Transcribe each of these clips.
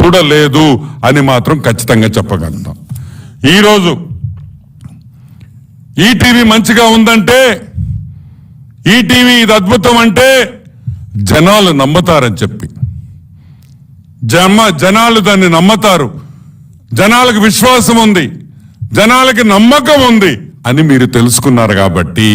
చూడలేదు అని మాత్రం ఖచ్చితంగా చెప్పగలుగుతాం. ఈరోజు ఈటీవీ మంచిగా ఉందంటే, ఈటీవీ ఇది అద్భుతం అంటే జనాలు నమ్ముతారని చెప్పి, జనాలు దాన్ని నమ్ముతారు, జనాలకు విశ్వాసం ఉంది, జనాలకి నమ్మకం ఉంది అని మీరు తెలుసుకున్నారు. కాబట్టి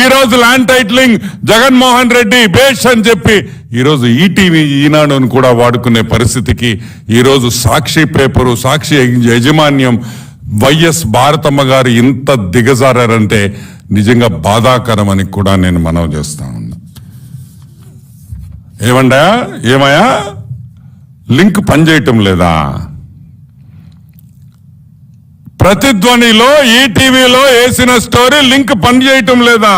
ఈరోజు ల్యాండ్ టైటిలింగ్ జగన్మోహన్ రెడ్డి బేష్ అని చెప్పి ఈరోజు ఈటీవీ ఈనాడును కూడా వాడుకునే పరిస్థితికి ఈరోజు సాక్షి పేపరు, సాక్షి యాజమాన్యం, వైఎస్ భారతమ్మ గారు ఇంత దిగజారంటే నిజంగా బాధాకరం అని కూడా నేను మనవి చేస్తా ఉన్నా. ఏమయ్యా లింక్ పనిచేయటం లేదా? ప్రతిధ్వనిలో ఈటీవీలో వేసిన స్టోరీ లింక్ పనిచేయటం లేదా?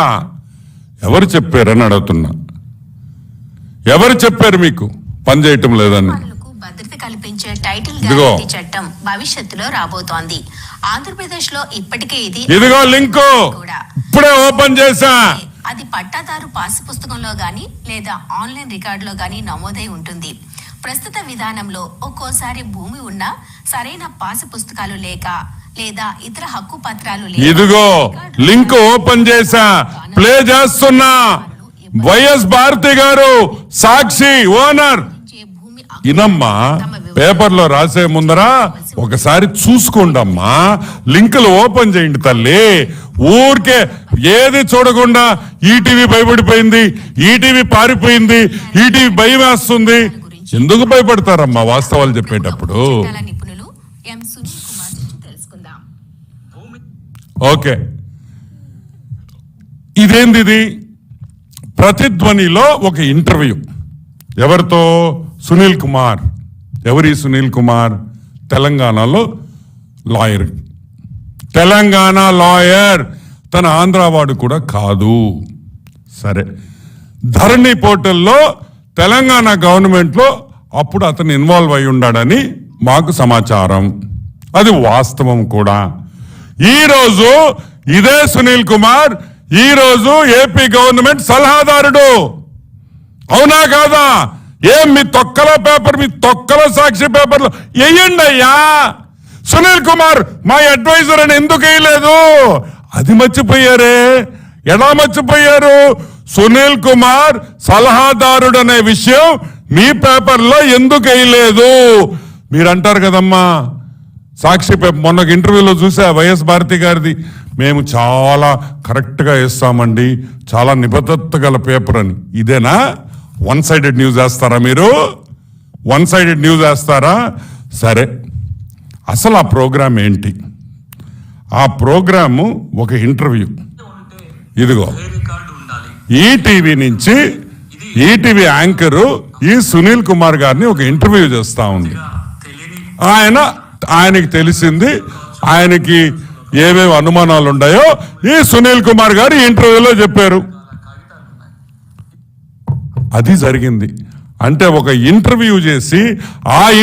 ఎవరు చెప్పారని అడుగుతున్నా. ఎవరు చెప్పారు మీకు పనిచేయటం లేదని? భద్రత కల్పించే టైటిల్ గ్యారెంటీ చట్టం భవిష్యత్తులో రాబోతోంది. ఆంధ్రప్రదేశ్ లో ఇప్పటికే ఇదిగో లింకు ఇప్పుడే ఓపెన్ చేశా. అది పట్టాదారు పాసు పుస్తకంలో గానీ లేదా ఆన్లైన్ రికార్డులో గానీ నమోదై ఉంటుంది. ప్రస్తుత విధానంలో ఒక్కోసారి భూమి ఉన్నా సరైన పాసు పుస్తకాలు లేక లేదా ఇతర హక్కు పత్రాలు ఇదిగో లింక్ ఓపెన్ చేశా, ప్లే చేస్తున్నా. వైఎస్ భారతి గారు సాక్షి ఓనర్ ఇనమ్మా, పేపర్లో రాసే ముందరా ఒకసారి చూసుకోండమ్మా, లింకులు ఓపెన్ చేయండి తల్లి. ఊరికే ఏది చూడకుండా ఈటీవీ భయపడిపోయింది, ఈటీవీ పారిపోయింది, ఈటీవీ భయం వేస్తుంది. ఎందుకు భయపడతారమ్మా వాస్తవాలు చెప్పేటప్పుడు? ఓకే, ఇదేంది? ప్రతిధ్వనిలో ఒక ఇంటర్వ్యూ. ఎవరితో? సునీల్ కుమార్. ఎవరి సునీల్ కుమార్? తెలంగాణలో లాయర్. తెలంగాణ లాయర్, తన ఆంధ్రావాడు కూడా కాదు. సరే, ధరణి పోర్టల్లో తెలంగాణ గవర్నమెంట్లో అప్పుడు అతను ఇన్వాల్వ్ అయి ఉన్నాడని మాకు సమాచారం. అది వాస్తవం కూడా. ఈరోజు ఇదే సునీల్ కుమార్ ఈరోజు ఏపీ గవర్నమెంట్ సలహాదారుడు. అవునా కాదా? ఏం మీ తొక్కల పేపర్, మీ తొక్కల సాక్షి పేపర్లో వేయండి అయ్యా. సునీల్ కుమార్ మా అడ్వైజర్ అని ఎందుకు వేయలేదు? అది మర్చిపోయారే. ఎలా మర్చిపోయారు? సునీల్ కుమార్ సలహాదారుడు అనే విషయం మీ పేపర్లో ఎందుకు వేయలేదు? మీరు అంటారు కదమ్మా, సాక్షి పేపర్ మొన్న ఇంటర్వ్యూలో చూసా వైఎస్ భారతి గారిది, మేము చాలా కరెక్ట్గా వేస్తామండి, చాలా నిబద్ధత గల పేపర్ అని. ఇదేనా? వన్ సైడెడ్ న్యూస్ వేస్తారా మీరు? వన్ సైడెడ్ న్యూస్ వేస్తారా? సరే, అసలు ఆ ప్రోగ్రామ్ ఏంటి? ఆ ప్రోగ్రాము ఒక ఇంటర్వ్యూ. ఇదిగో ఈటీవీ నుంచి ఈటీవీ యాంకరు ఈ సునీల్ కుమార్ గారిని ఒక ఇంటర్వ్యూ చేస్తా ఉంది. ఆయనకి తెలిసింది, ఆయనకి ఏమేమి అనుమానాలు ఉన్నాయో ఈ సునీల్ కుమార్ గారు ఇంటర్వ్యూలో చెప్పారు. అది జరిగింది. అంటే ఒక ఇంటర్వ్యూ చేసి ఆ